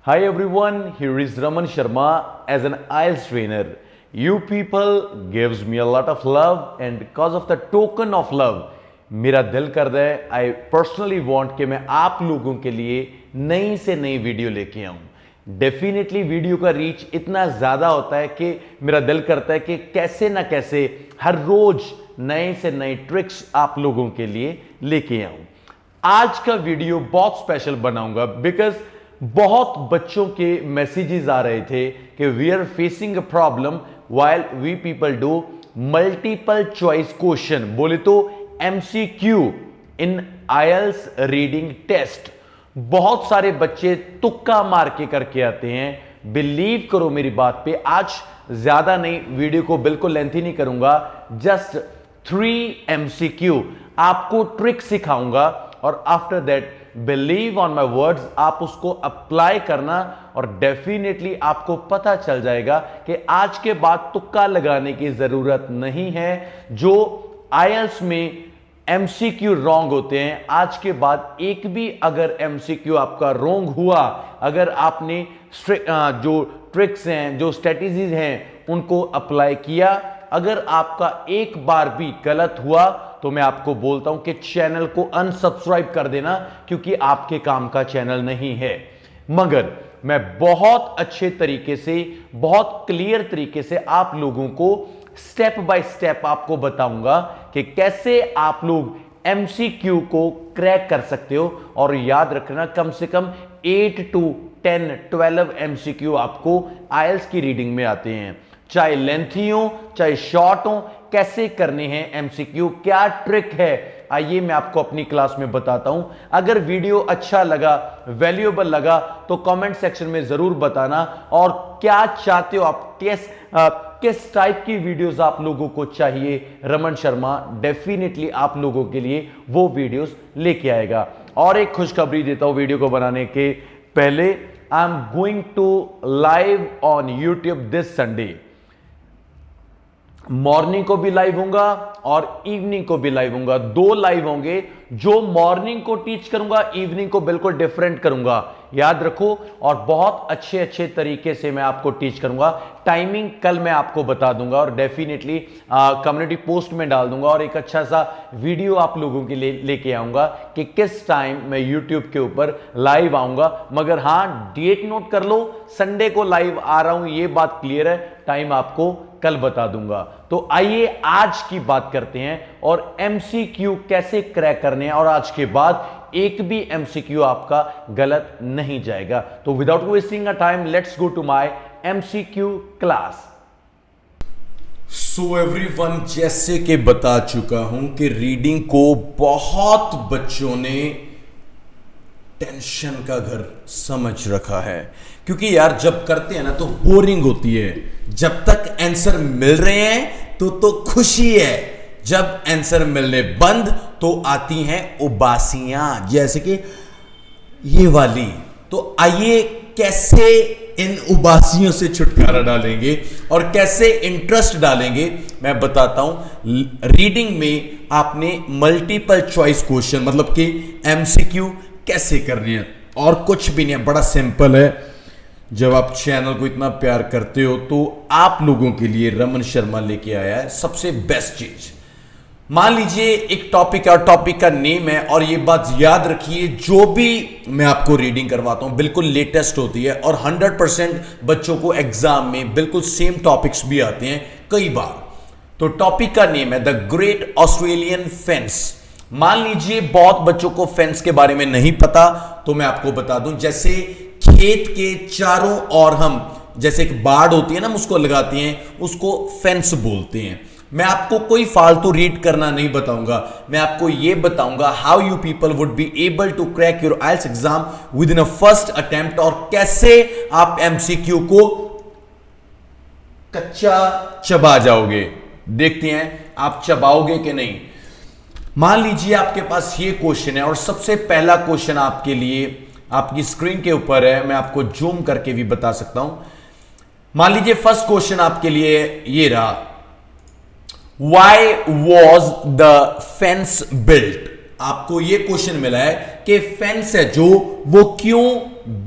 Hi everyone, here is Raman Sharma as an IELTS trainer. You people gives me a lot of love and because of the token of love, मेरा दिल कर रहा है I personally want कि मैं आप लोगों के लिए नई से नई वीडियो लेके आऊं। डेफिनेटली वीडियो का रीच इतना ज़्यादा होता है कि मेरा दिल करता है कि कैसे ना कैसे हर रोज नए से नए ट्रिक्स आप लोगों के लिए लेके आऊं। आज का वीडियो बहुत स्पेशल बनाऊंगा बिकॉज बहुत बच्चों के मैसेजेस आ रहे थे कि we are facing a problem while we people do multiple choice question, बोले तो MCQ in IELTS reading test. बहुत सारे बच्चे तुक्का मार के करके आते हैं। बिलीव करो मेरी बात पे, आज ज्यादा नहीं, वीडियो को बिल्कुल लेंथी नहीं करूंगा, जस्ट 3 एमसीक्यू आपको ट्रिक सिखाऊंगा और after that believe on my words आप उसको अप्लाई करना और डेफिनेटली आपको पता चल जाएगा कि आज के बाद तुक्का लगाने की जरूरत नहीं है। जो आईएलटीएस में एमसीक्यू रॉन्ग होते हैं, आज के बाद एक भी अगर एमसीक्यू आपका रॉन्ग हुआ, अगर आपने जो ट्रिक्स हैं, जो स्ट्रेटेजीज हैं उनको अप्लाई किया, अगर आपका एक बार भी गलत हुआ तो मैं आपको बोलता हूं कि चैनल को अनसब्सक्राइब कर देना, क्योंकि आपके काम का चैनल नहीं है। मगर मैं बहुत अच्छे तरीके से, बहुत क्लियर तरीके से आप लोगों को स्टेप बाय स्टेप आपको बताऊंगा कि कैसे आप लोग एमसीक्यू को क्रैक कर सकते हो। और याद रखना, कम से कम 8 to 10, 12 एमसीक्यू आपको आईएलटीएस की रीडिंग में आते हैं, चाहे लेंथी हो चाहे शॉर्ट हो। कैसे करने हैं एमसीक्यू, क्या ट्रिक है, आइए मैं आपको अपनी क्लास में बताता हूं। अगर वीडियो अच्छा लगा, वैल्यूएबल लगा तो कमेंट सेक्शन में जरूर बताना, और क्या चाहते हो आप, किस टाइप की वीडियोस आप लोगों को चाहिए, रमन शर्मा डेफिनेटली आप लोगों के लिए वो वीडियोस लेके आएगा। और एक खुशखबरी देता हूं वीडियो को बनाने के पहले, I am going to live on YouTube this Sunday. Morning को भी लाइव होगा और इवनिंग को भी लाइव होगा, 2 लाइव होंगे। जो मॉर्निंग को टीच करूंगा, इवनिंग को बिल्कुल डिफरेंट करूंगा, याद रखो। और बहुत अच्छे अच्छे तरीके से मैं आपको टीच करूंगा। टाइमिंग कल मैं आपको बता दूंगा और डेफिनेटली कम्युनिटी पोस्ट में डाल दूंगा, और एक अच्छा सा वीडियो आप लोगों के लिए लेके आऊंगा कि किस टाइम मैं यूट्यूब के ऊपर लाइव आऊंगा। मगर हां, डेट नोट कर लो, संडे को लाइव आ रहा हूं, ये बात क्लियर है। टाइम आपको कल बता दूंगा। तो आइए आज की बात करते हैं और एमसीक्यू कैसे क्रैक करने हैं, और आज के बाद एक भी एमसीक्यू आपका गलत नहीं जाएगा। तो without wasting a time, let's go to my MCQ class. So everyone, जैसे कि बता चुका हूं कि रीडिंग को बहुत बच्चों ने टेंशन का घर समझ रखा है, क्योंकि यार जब करते हैं ना तो बोरिंग होती है। जब तक आंसर मिल रहे हैं तो खुशी है, जब आंसर मिलने बंद तो आती हैं उबासियां, जैसे कि ये वाली। तो आइए कैसे इन उबासियों से छुटकारा डालेंगे और कैसे इंटरेस्ट डालेंगे मैं बताता हूं। रीडिंग में आपने मल्टीपल चॉइस क्वेश्चन, मतलब कि एमसीक्यू कैसे करनी है, और कुछ भी नहीं है, बड़ा सिंपल है। जब आप चैनल को इतना प्यार करते हो तो आप लोगों के लिए रमन शर्मा लेके आया है सबसे बेस्ट चीज। मान लीजिए एक टॉपिक है और टॉपिक का नेम है, और ये बात याद रखिए, जो भी मैं आपको रीडिंग करवाता हूं बिल्कुल लेटेस्ट होती है, और 100% बच्चों को एग्जाम में बिल्कुल सेम टॉपिक्स भी आते हैं कई बार। तो टॉपिक का नेम है द ग्रेट ऑस्ट्रेलियन फेंस। मान लीजिए बहुत बच्चों को फेंस के बारे में नहीं पता, तो मैं आपको बता दूं, जैसे खेत के चारों ओर हम, जैसे एक बाड़ होती है ना, हम उसको लगाते हैं, उसको फेंस बोलते हैं। मैं आपको कोई फालतू रीड करना नहीं बताऊंगा, मैं आपको यह बताऊंगा how you people would be able to crack your IELTS exam within a first attempt, और कैसे आप एमसीक्यू को कच्चा चबा जाओगे। देखते हैं आप चबाओगे कि नहीं। मान लीजिए आपके पास ये क्वेश्चन है, और सबसे पहला क्वेश्चन आपके लिए आपकी स्क्रीन के ऊपर है, मैं आपको जूम करके भी बता सकता हूं। मान लीजिए फर्स्ट क्वेश्चन आपके लिए ये रहा, Why was the fence built? आपको ये क्वेश्चन मिला है कि फेंस है जो वो क्यों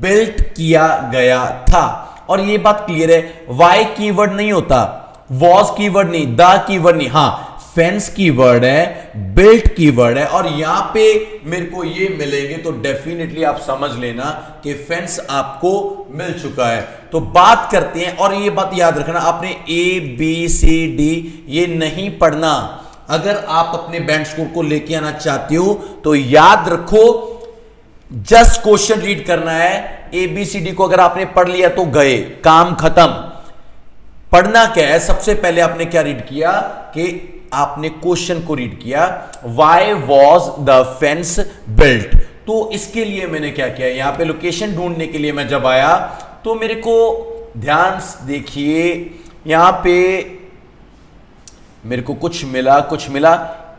बिल्ट किया गया था, और ये बात क्लियर है, वाई कीवर्ड नहीं होता, वॉज कीवर्ड नहीं, द कीवर्ड नहीं, हाँ फेंस कीवर्ड है, बिल्ट कीवर्ड है, और यहां पे मेरे को ये मिलेंगे तो डेफिनेटली आप समझ लेना कि फेंस आपको मिल चुका है। तो बात करते हैं, और ये बात याद रखना, आपने ABCD ये नहीं पढ़ना। अगर आप अपने बैंड स्कोर को लेके आना चाहते हो तो याद रखो, जस्ट क्वेश्चन रीड करना है। ABCD को अगर आपने पढ़ लिया तो गए, काम खत्म। पढ़ना क्या है, सबसे पहले आपने क्या रीड किया कि आपने क्वेश्चन को रीड किया, why was the fence built. तो इसके लिए मैंने क्या किया, यहां पे लोकेशन ढूंढने के लिए मैं जब आया तो मेरे को ध्यान देखिए, यहां पे मेरे को कुछ मिला,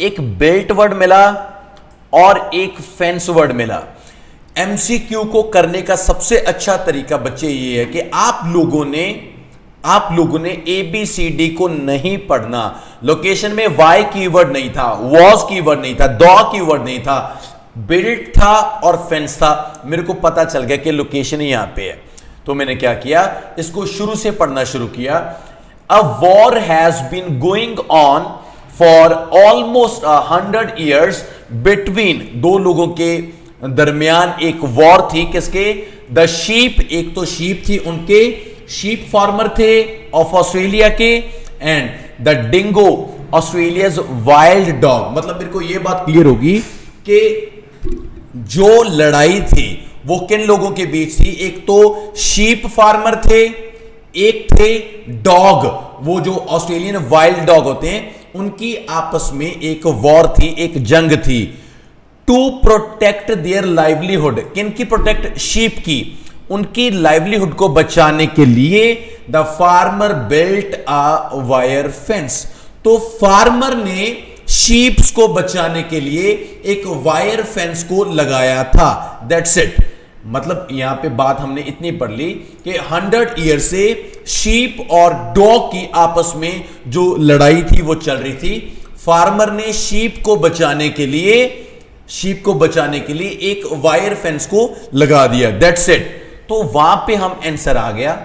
एक बिल्ट वर्ड मिला और एक फेंस वर्ड मिला। MCQ को करने का सबसे अच्छा तरीका बच्चे ये है कि आप लोगों ने ABCD को नहीं पढ़ना। लोकेशन में वाई कीवर्ड नहीं था, वॉज कीवर्ड नहीं था, द कीवर्ड नहीं था, बिल्ट था और फेंस था। मेरे को पता चल गया कि लोकेशन ही यहां पे है, तो मैंने क्या किया, इसको शुरू से पढ़ना शुरू किया। A war has been going on for almost 100 years between, दो लोगों के दरमियान एक वॉर थी, किसके, द शीप, एक तो शीप थी, उनके शीप फार्मर थे ऑफ ऑस्ट्रेलिया के, and the dingo, Australia's wild dog. मतलब मेरे को यह बात क्लियर होगी कि जो लड़ाई थी वो किन लोगों के बीच थी, एक तो शीप फार्मर थे, एक थे डॉग, वो जो ऑस्ट्रेलियन वाइल्ड डॉग होते हैं, उनकी आपस में एक वॉर थी, एक जंग थी। टू प्रोटेक्ट देयर लाइवलीहुड, किनकी प्रोटेक्ट, शीप की, उनकी लाइवलीहुड को बचाने के लिए the farmer built a wire fence. तो फार्मर ने शीप्स को बचाने के लिए एक वायर फेंस को लगाया था, दैट्स इट। मतलब यहां पे बात हमने इतनी पढ़ ली कि 100 ईयर से शीप और डॉग की आपस में जो लड़ाई थी वो चल रही थी। फार्मर ने शीप को बचाने के लिए एक वायर फेंस को लगा दिया, दैट्स इट। तो वहां पे हम आंसर आ गया।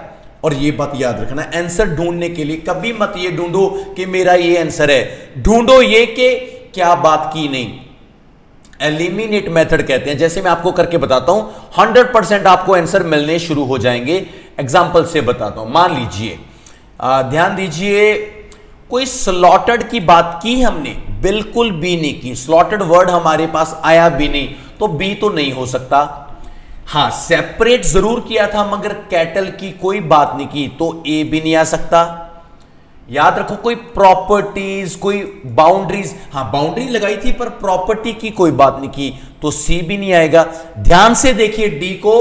और ये बात याद रखना, आंसर ढूंढने के लिए कभी मत ये ढूंढो कि मेरा ये आंसर है, ढूंढो ये कि क्या बात की नहीं। एलिमिनेट मेथड कहते हैं, जैसे मैं आपको करके बताता हूं 100% आपको आंसर मिलने शुरू हो जाएंगे। एग्जाम्पल से बताता हूं, मान लीजिए, ध्यान दीजिए, कोई स्लॉटेड की बात की हमने, बिल्कुल भी नहीं की, स्लॉटेड वर्ड हमारे पास आया भी नहीं, तो बी तो नहीं हो सकता। हां, सेपरेट जरूर किया था मगर कैटल की कोई बात नहीं की, तो ए भी नहीं आ सकता। याद रखो, कोई प्रॉपर्टीज, कोई बाउंड्रीज, हां बाउंड्री लगाई थी पर प्रॉपर्टी की कोई बात नहीं की, तो सी भी नहीं आएगा। ध्यान से देखिए डी को,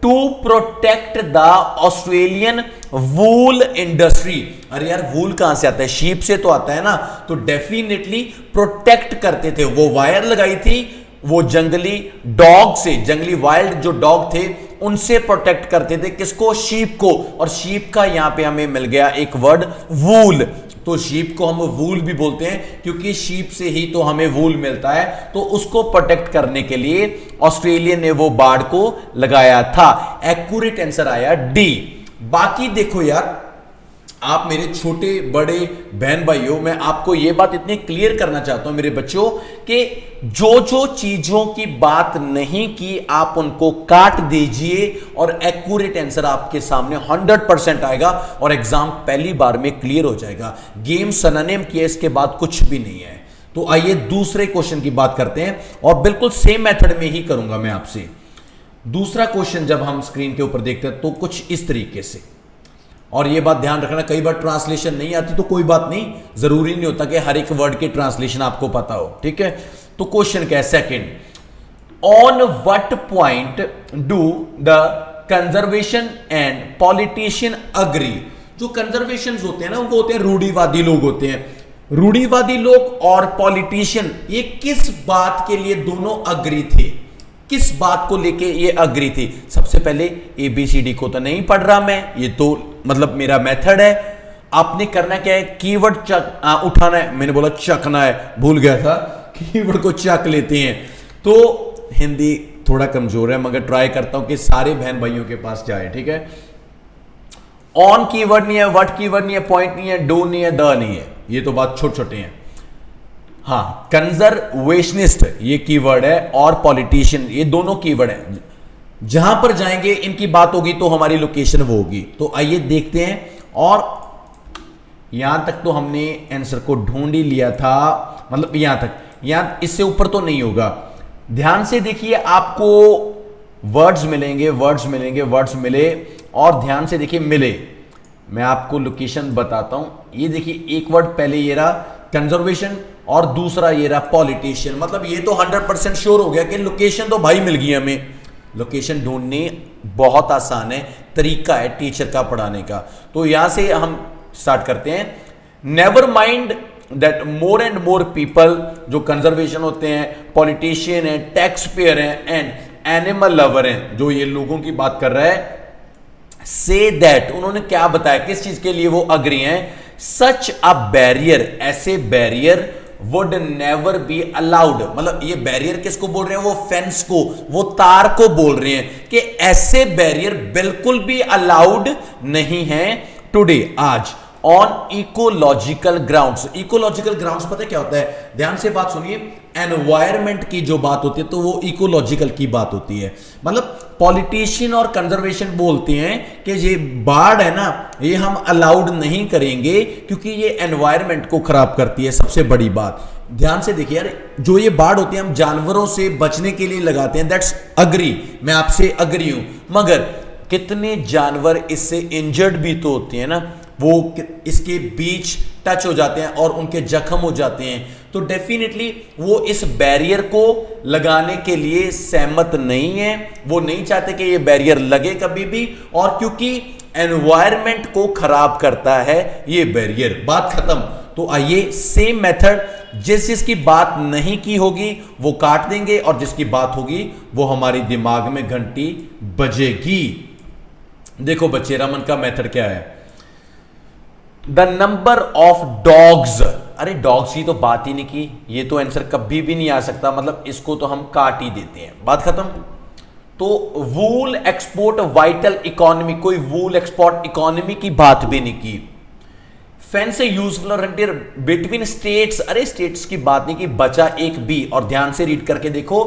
to protect the Australian wool industry. अरे यार, वूल कहां से आता है, शीप से तो आता है ना, तो डेफिनेटली प्रोटेक्ट करते थे, वो वायर लगाई थी, वो जंगली डॉग से, जंगली वाइल्ड जो डॉग थे उनसे प्रोटेक्ट करते थे, किसको, शीप को। और शीप का यहां पे हमें मिल गया एक वर्ड, वूल। तो शीप को हम वूल भी बोलते हैं क्योंकि शीप से ही तो हमें वूल मिलता है, तो उसको प्रोटेक्ट करने के लिए ऑस्ट्रेलिया ने वो बाड़ को लगाया था। एक्यूरेट आंसर आया डी। बाकी देखो यार, आप मेरे छोटे बड़े बहन भाइयों, मैं आपको यह बात इतनी क्लियर करना चाहता हूं मेरे बच्चों कि जो जो चीजों की बात नहीं की आप उनको काट दीजिए और एक्यूरेट आंसर आपके सामने 100% आएगा और एग्जाम पहली बार में क्लियर हो जाएगा। गेम सनानेम किया, इसके बाद कुछ भी नहीं है। तो आइए दूसरे क्वेश्चन की बात करते हैं और बिल्कुल सेम मेथड में ही करूंगा मैं आपसे। दूसरा क्वेश्चन जब हम स्क्रीन के ऊपर देखते हैं तो कुछ इस तरीके से, और यह बात ध्यान रखना, कई बार ट्रांसलेशन नहीं आती तो कोई बात नहीं, जरूरी नहीं होता कि हर एक वर्ड के ट्रांसलेशन आपको पता हो, ठीक है। तो क्वेश्चन क्या है, second, on what point do the conservation and politician agree. जो कंजर्वेशन होते हैं ना, वो होते हैं रूढ़िवादी लोग होते हैं। रूढ़िवादी लोग और पॉलिटिशियन ये किस बात के लिए दोनों अग्री थे, किस बात को लेके ये अग्री थी। सबसे पहले ABCD को तो नहीं पढ़ रहा मैं, ये तो मतलब मेरा मेथड है। आपने करना क्या है, कीवर्ड उठाना है, मैंने बोला चखना है, भूल गया था, कीवर्ड को चक लेते हैं। तो हिंदी थोड़ा कमजोर है, मगर ट्राई करता हूं कि सारे बहन भाइयों के पास जाए, ठीक है। ऑन कीवर्ड नहीं है, व्हाट कीवर्ड नहीं है, पॉइंट नहीं है, डू नहीं है, द नहीं है, ये तो बात छोटे छोटे हैं। हाँ, कंजर्वेशनिस्ट ये कीवर्ड है, और पॉलिटिशियन, ये दोनों कीवर्ड हैं। जहां पर जाएंगे इनकी बात होगी तो हमारी लोकेशन वो होगी। तो आइए देखते हैं। और यहां तक तो हमने आंसर को ढूंढ ही लिया था, मतलब यहां तक, यहां इससे ऊपर तो नहीं होगा। ध्यान से देखिए, आपको वर्ड्स मिलेंगे, वर्ड्स मिलेंगे, वर्ड्स मिले, और ध्यान से देखिए मिले। मैं आपको लोकेशन बताता हूं। ये देखिए, एक वर्ड पहले ये रहा कंजर्वेशन, और दूसरा ये रहा पॉलिटिशियन। मतलब ये तो 100% श्योर हो गया कि लोकेशन तो भाई मिल गई हमें। लोकेशन ढूंढनी बहुत आसान है, तरीका है टीचर का पढ़ाने का। तो यहां से हम स्टार्ट करते हैं। Never mind that more and more people, जो कंजर्वेशन होते हैं, पॉलिटिशियन है, टैक्स पेयर है, एंड एनिमल लवर हैं, जो ये लोगों की बात कर रहा है, से दैट, उन्होंने क्या बताया, किस चीज के लिए वो अग्री हैं, सच अ बैरियर, ऐसे barrier would never be allowed. मतलब ये बैरियर किसको बोल रहे हैं, वो फेंस को, वो तार को बोल रहे हैं कि ऐसे बैरियर बिल्कुल भी अलाउड नहीं है टुडे, आज, on ecological grounds. Ecological grounds पता है क्या होता है? ध्यान से बात सुनिए। एनवायरमेंट की जो बात होती है तो वो इकोलॉजिकल की बात होती है। मतलब पॉलिटिशियन और कंजर्वेशन बोलते हैं कि ये बाढ़ है ना, ये हम अलाउड नहीं करेंगे क्योंकि ये एनवायरमेंट को खराब करती है। सबसे बड़ी बात ध्यान से देखिए यार, जो ये बाढ़ होती है हम जानवरों से बचने के लिए लगाते हैं, दैट्स अग्री, मैं आपसे अग्री हूं। मगर कितने जानवर इससे इंजर्ड भी तो होते हैं ना, वो इसके बीच टच हो जाते हैं और उनके जख्म हो जाते हैं। तो डेफिनेटली वो इस बैरियर को लगाने के लिए सहमत नहीं है, वो नहीं चाहते कि ये बैरियर लगे कभी भी, और क्योंकि एनवायरमेंट को खराब करता है ये बैरियर। बात खत्म। तो आइए सेम मेथड, जिसकी बात नहीं की होगी वो काट देंगे, और जिसकी बात होगी वो हमारी दिमाग में घंटी बजेगी। देखो बच्चे, रमन का मेथड क्या है? The number of dogs. अरे डॉग्स की तो बात ही नहीं की, ये तो आंसर कभी भी नहीं आ सकता, मतलब इसको तो हम काट ही देते हैं। बात खत्म। तो वूल एक्सपोर्ट वाइटल इकोनॉमी, कोई वूल एक्सपोर्ट इकोनॉमी की बात भी नहीं की। फेंस से यूजफुल फ्रंटियर बिटवीन स्टेट्स, अरे स्टेट्स की बात नहीं की, बचा एक बी। और ध्यान से रीड करके देखो,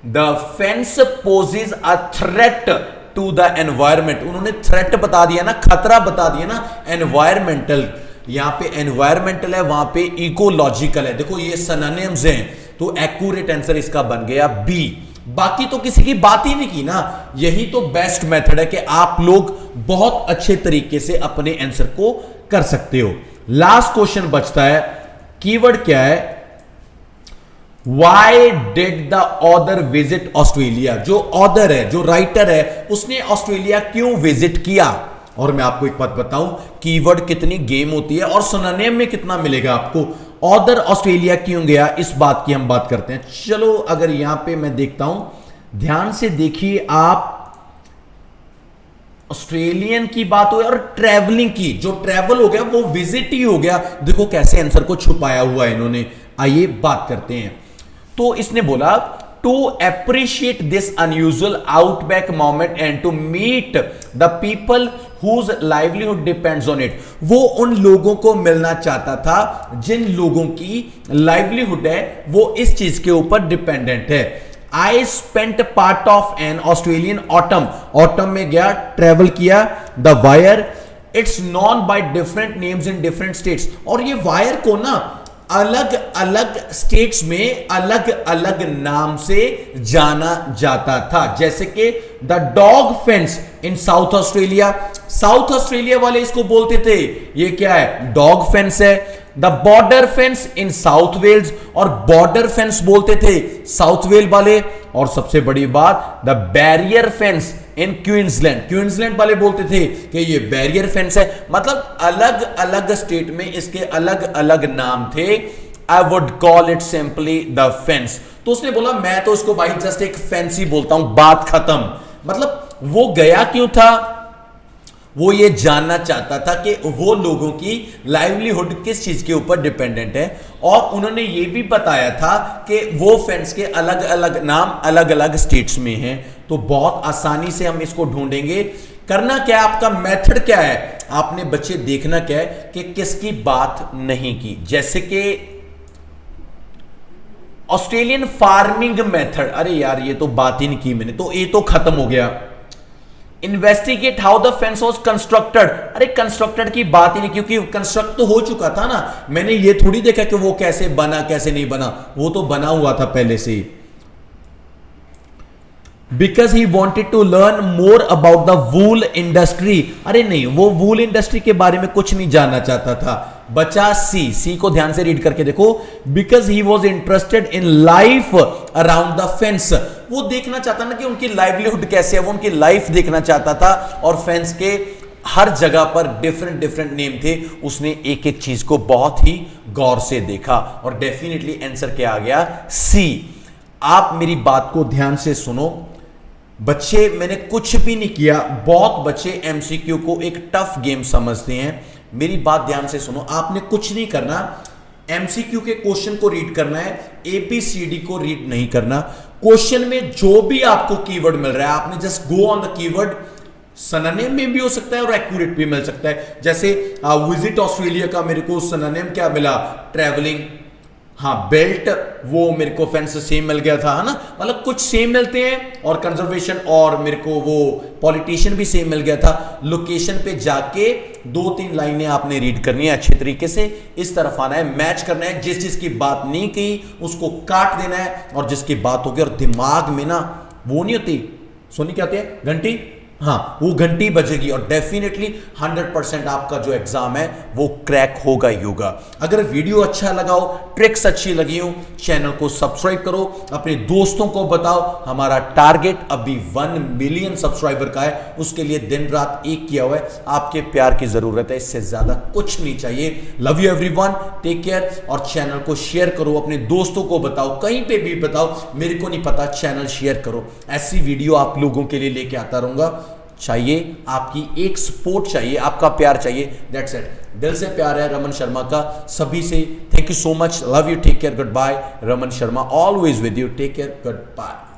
the fence poses a threat to the environment. उन्होंने थ्रेट बता दिया ना, खतरा बता दिया ना, एनवायरमेंटल। यहां पे एनवायरमेंटल है, वहां पे इकोलॉजिकल है। देखो ये सिनोनिम्स हैं, तो एक्यूरेट आंसर इसका बन गया बी। बाकी तो किसी की बात ही नहीं की ना। यही तो बेस्ट मेथड है कि आप लोग बहुत अच्छे तरीके से अपने आंसर को कर सकते हो। लास्ट क्वेश्चन बचता है, कीवर्ड क्या है? Why did the author visit Australia? जो ऑथर है, जो राइटर है, उसने ऑस्ट्रेलिया क्यों विजिट किया? और मैं आपको एक बात बताऊं, कीवर्ड कितनी गेम होती है और सिनोनिम में कितना मिलेगा आपको। ऑथर ऑस्ट्रेलिया क्यों गया, इस बात की हम बात करते हैं। चलो अगर यहां पे मैं देखता हूं, ध्यान से देखिए आप, ऑस्ट्रेलियन की बात हो और ट्रैवलिंग की, जो ट्रैवल हो गया वो विजिट ही हो गया। देखो कैसे आंसर को छुपाया हुआ है इन्होंने। आइए बात करते हैं। तो इसने बोला to appreciate this unusual outback moment and to meet the people whose livelihood depends on it. वो उन लोगों को मिलना चाहता था जिन लोगों की लाइवलीहुड है वो इस चीज के ऊपर डिपेंडेंट है। I spent part of an Australian autumn, autumn में गया, ट्रेवल किया। The wire it's known by different names in different states. और ये वायर को ना अलग अलग स्टेट्स में अलग अलग नाम से जाना जाता था, जैसे कि the dog fence in South Australia. South Australia वाले इसको बोलते थे, ये क्या है? डॉग फेंस है। The border fence in South Wales, और बॉर्डर फेंस बोलते थे साउथ वेल वाले। और सबसे बड़ी बात, the barrier fence in Queensland, Queensland वाले बोलते थे कि ये बैरियर फेंस है। मतलब अलग अलग स्टेट में इसके अलग अलग नाम थे। I would call it simply the fence. तो उसने बोला मैं तो इसको भाई जस्ट एक फेंस ही बोलता हूं, बात खत्म। मतलब वो गया क्यों था? वो ये जानना चाहता था कि वो लोगों की लाइवलीहुड किस चीज के ऊपर डिपेंडेंट है, और उन्होंने ये भी बताया था कि वो फैंस के अलग अलग नाम अलग अलग स्टेट्स में हैं। तो बहुत आसानी से हम इसको ढूंढेंगे। करना क्या है, आपका मेथड क्या है, आपने बच्चे देखना क्या है कि किसकी बात नहीं की। जैसे कि ऑस्ट्रेलियन फार्मिंग मेथड, अरे यार ये तो बात ही नहीं की मैंने, तो ये तो खत्म हो गया। Investigate how the fence was constructed, अरे कंस्ट्रक्टेड की बात ही नहीं, क्योंकि कंस्ट्रक्ट तो हो चुका था ना। मैंने ये थोड़ी देखा कि वो कैसे बना कैसे नहीं बना, वो तो बना हुआ था पहले से ही। Because he wanted to learn more about the wool industry, अरे नहीं, वो वूल इंडस्ट्री के बारे में कुछ नहीं जानना चाहता था। बचा सी को ध्यान से रीड करके देखो। Because he was interested in life around the fence, वो देखना चाहता ना कि उनकी लाइवलीहुड कैसे है, वो उनकी लाइफ देखना चाहता था। और फेंस के हर जगह पर डिफरेंट डिफरेंट नेम थे, उसने एक एक चीज को बहुत ही गौर से देखा, और डेफिनेटली आंसर क्या आ गया, सी। आप मेरी बात को ध्यान से सुनो बच्चे, मैंने कुछ भी नहीं किया। बहुत बच्चे एमसीक्यू को एक टफ गेम समझते हैं। मेरी बात ध्यान से सुनो, आपने कुछ नहीं करना, एमसीक्यू के क्वेश्चन को रीड करना है, एबीसीडी को रीड नहीं करना। क्वेश्चन में जो भी आपको कीवर्ड मिल रहा है, आपने just go on the keyword. Synonym में भी हो सकता है और एक्यूरेट भी मिल सकता है। जैसे विजिट ऑस्ट्रेलिया का मेरे को सिनोनिम क्या मिला, ट्रैवलिंग। हाँ, बेल्ट वो मेरे को फेंस से सेम मिल गया था, है ना, मतलब कुछ सेम मिलते हैं। और कंजर्वेशन और मेरे को वो पॉलिटिशियन भी सेम मिल गया था। लोकेशन पे जाके 2-3 लाइनें आपने रीड करनी है अच्छे तरीके से, इस तरफ आना है, मैच करना है। जिस जिसकी बात नहीं की उसको काट देना है, और जिसकी बात होगी, और दिमाग में ना वो नहीं होती, सोनी क्या होती है, घंटी, हाँ वो घंटी बजेगी, और डेफिनेटली 100% आपका जो एग्जाम है वो क्रैक होगा ही होगा। अगर वीडियो अच्छा लगा हो, ट्रिक्स अच्छी लगी हो, चैनल को सब्सक्राइब करो, अपने दोस्तों को बताओ। हमारा टारगेट अभी 1 मिलियन सब्सक्राइबर का है, उसके लिए दिन रात एक किया हुआ है। आपके प्यार की जरूरत है, इससे ज्यादा कुछ नहीं चाहिए। Love you everyone, take care, और चैनल को शेयर करो, अपने दोस्तों को बताओ, कहीं पे भी बताओ, मेरे को नहीं पता, चैनल शेयर करो। ऐसी वीडियो आप लोगों के लिए लेके आता रहूंगा। चाहिए आपकी एक सपोर्ट चाहिए, आपका प्यार चाहिए, दैट्स इट। दिल से प्यार है रमन शर्मा का सभी से। Thank you so much, love you, take care, goodbye. Raman Sharma always with you, take care, good bye.